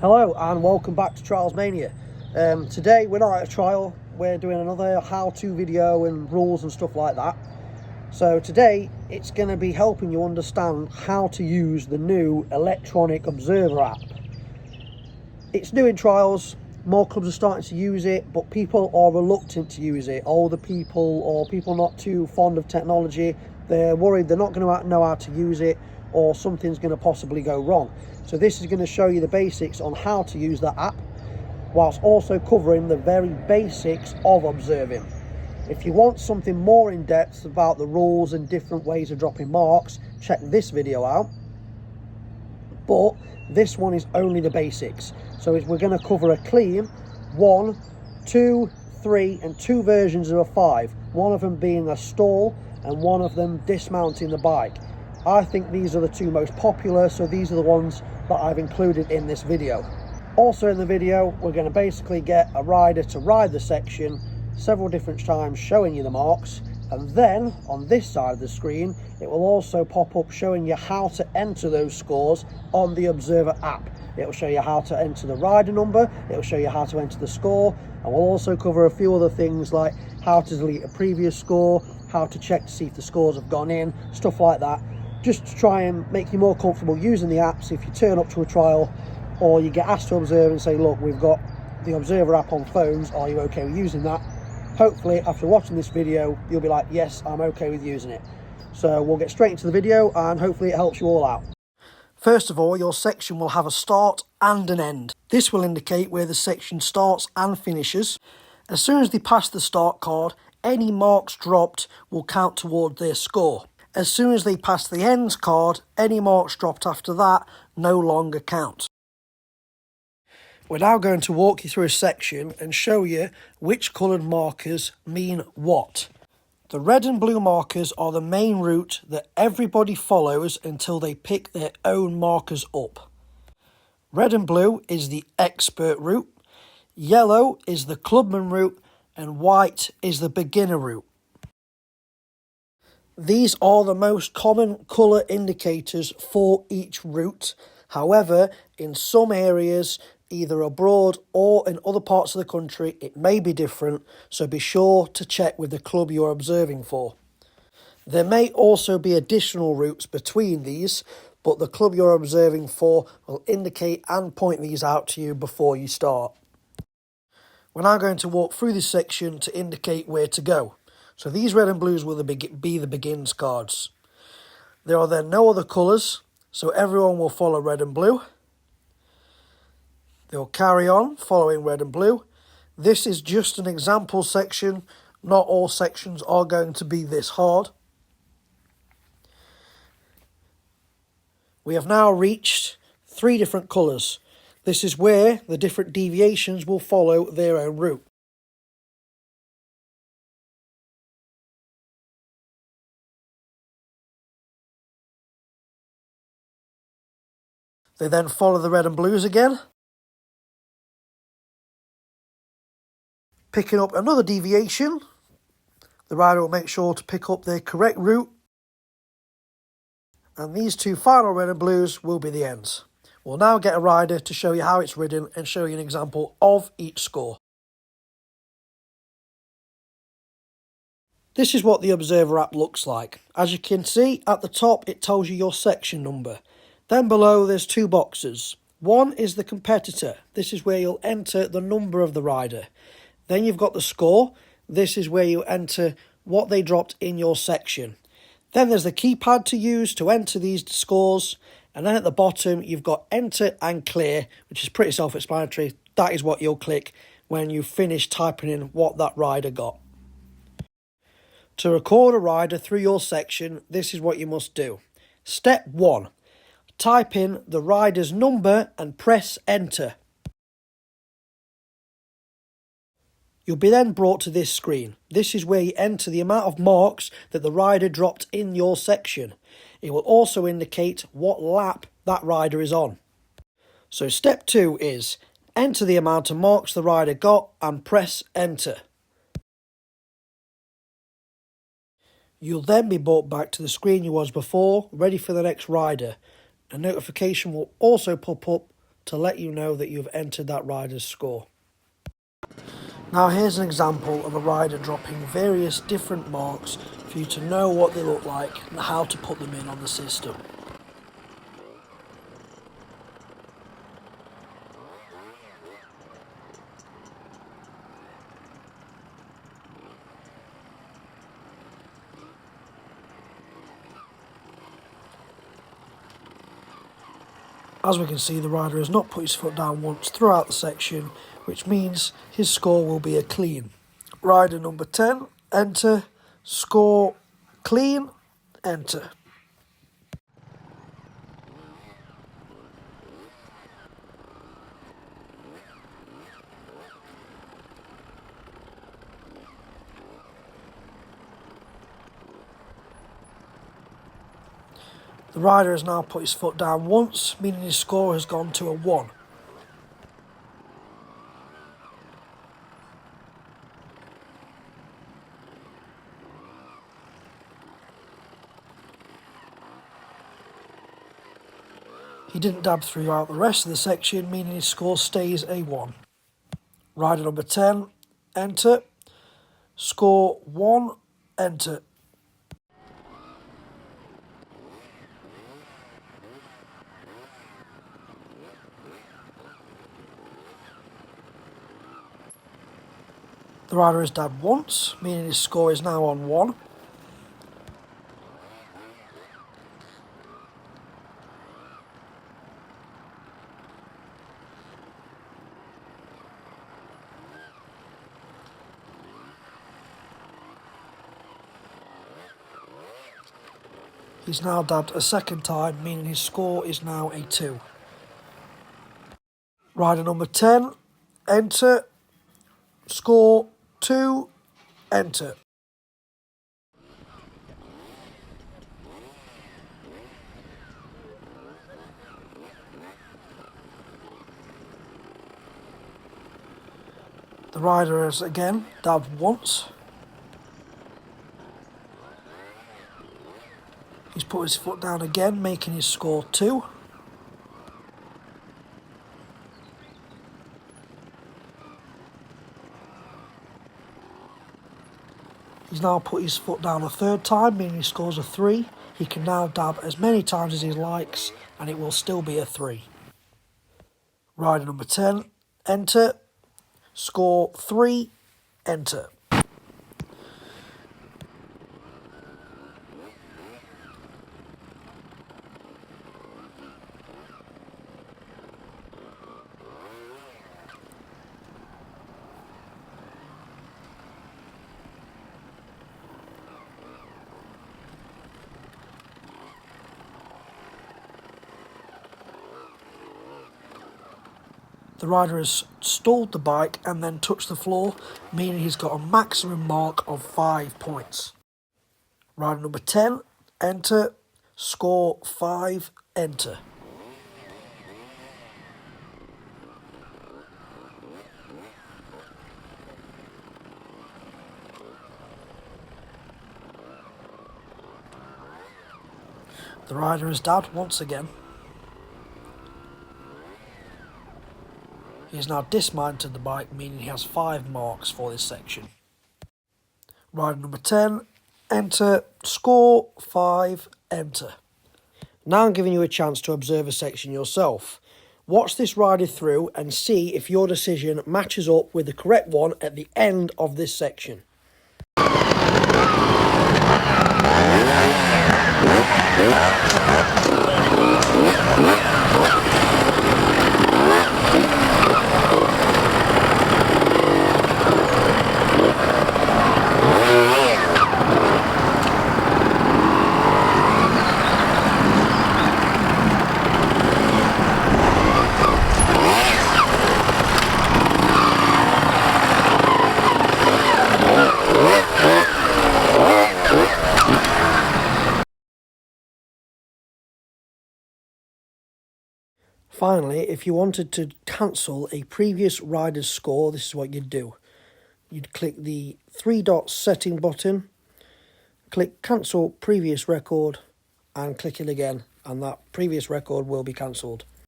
Hello and welcome back to Trials Mania. Today we're not at a trial, we're doing another how-to video and rules and stuff like that. So today it's going to be helping you understand how to use the new electronic observer app. It's new in trials, more clubs are starting to use it, but people are reluctant to use it. Older people or people not too fond of technology, they're worried they're not going to know how to use it, or something's going to possibly go wrong. So this is going to show you the basics on how to use that app, whilst also covering the very basics of observing. If you want something more in depth about the rules and different ways of dropping marks, check this video out. But this one is only the basics. So we're going to cover a clean 1, 2, 3 and 2 versions of a 5. One of them being a stall and one of them dismounting the bike. I think these are the two most popular, so these are the ones that I've included in this video. Also in the video, we're going to basically get a rider to ride the section several different times, showing you the marks, and then on this side of the screen it will also pop up showing you how to enter those scores on the Observer app. It will show you how to enter the rider number, it will show you how to enter the score, and we'll also cover a few other things like how to delete a previous score, how to check to see if the scores have gone in, stuff like that, just to try and make you more comfortable using the apps if you turn up to a trial or you get asked to observe and say, look, we've got the Observer app on phones, are you okay with using that? Hopefully after watching this video you'll be like, yes, I'm okay with using it. So we'll get straight into the video and hopefully it helps you all out. First of all, your section will have a start and an end. This will indicate where the section starts and finishes. As soon as they pass the start card, any marks dropped will count toward their score. As soon as they pass the ends card, any marks dropped after that no longer count. We're now going to walk you through a section and show you which coloured markers mean what. The red and blue markers are the main route that everybody follows until they pick their own markers up. Red and blue is the expert route, yellow is the clubman route, and white is the beginner route. These are the most common colour indicators for each route. However, in some areas, either abroad or in other parts of the country, it may be different, so be sure to check with the club you're observing for. There may also be additional routes between these, but the club you're observing for will indicate and point these out to you before you start. We're now going to walk through this section to indicate where to go. So these red and blues will be the begins cards. There are then no other colours, so everyone will follow red and blue. They'll carry on following red and blue. This is just an example section. Not all sections are going to be this hard. We have now reached 3 different colours. This is where the different deviations will follow their own route. They then follow the red and blues again, picking up another deviation. The rider will make sure to pick up their correct route, and these 2 final red and blues will be the ends. We'll now get a rider to show you how it's ridden and show you an example of each score. This is what the Observer app looks like. As you can see, at the top it tells you your section number. Then below there's 2 boxes. One is the competitor. This is where you'll enter the number of the rider. Then you've got the score. This is where you enter what they dropped in your section. Then there's the keypad to use to enter these scores. And then at the bottom you've got enter and clear, which is pretty self-explanatory. That is what you'll click when you finish typing in what that rider got. To record a rider through your section, this is what you must do. Step 1. Type in the rider's number and press enter. You'll be then brought to this screen. This is where you enter the amount of marks that the rider dropped in your section. It will also indicate what lap that rider is on. So step 2 is enter the amount of marks the rider got and press enter. You'll then be brought back to the screen you was before, ready for the next rider. A notification will also pop up to let you know that you've entered that rider's score. Now here's an example of a rider dropping various different marks for you to know what they look like and how to put them in on the system. As we can see, the rider has not put his foot down once throughout the section, which means his score will be a clean. Rider number 10, enter, score, clean, enter. The rider has now put his foot down once, meaning his score has gone to a 1. He didn't dab throughout the rest of the section, meaning his score stays a 1. Rider number 10, enter, score 1, enter. The rider has dabbed once, meaning his score is now on 1. He's now dabbed a second time, meaning his score is now a 2. Rider number 10, enter, score 2, enter. The rider has again dabbed once. He's put his foot down again, making his score 2. He's now put his foot down a third time, meaning he scores a 3. He can now dab as many times as he likes, and it will still be a 3. Rider number 10, enter, score 3, enter. The rider has stalled the bike and then touched the floor, meaning he's got a maximum mark of 5 points. Rider number 10, enter, score 5, enter. The rider has dabbed once again. He has now dismounted the bike, meaning he has 5 marks for this section. Rider number 10, enter, score 5, enter. Now I'm giving you a chance to observe a section yourself. Watch this rider through and see if your decision matches up with the correct one at the end of this section. Finally, if you wanted to cancel a previous rider's score, this is what you'd do. You'd click the 3-dot setting button, click cancel previous record, and click it again, and that previous record will be cancelled.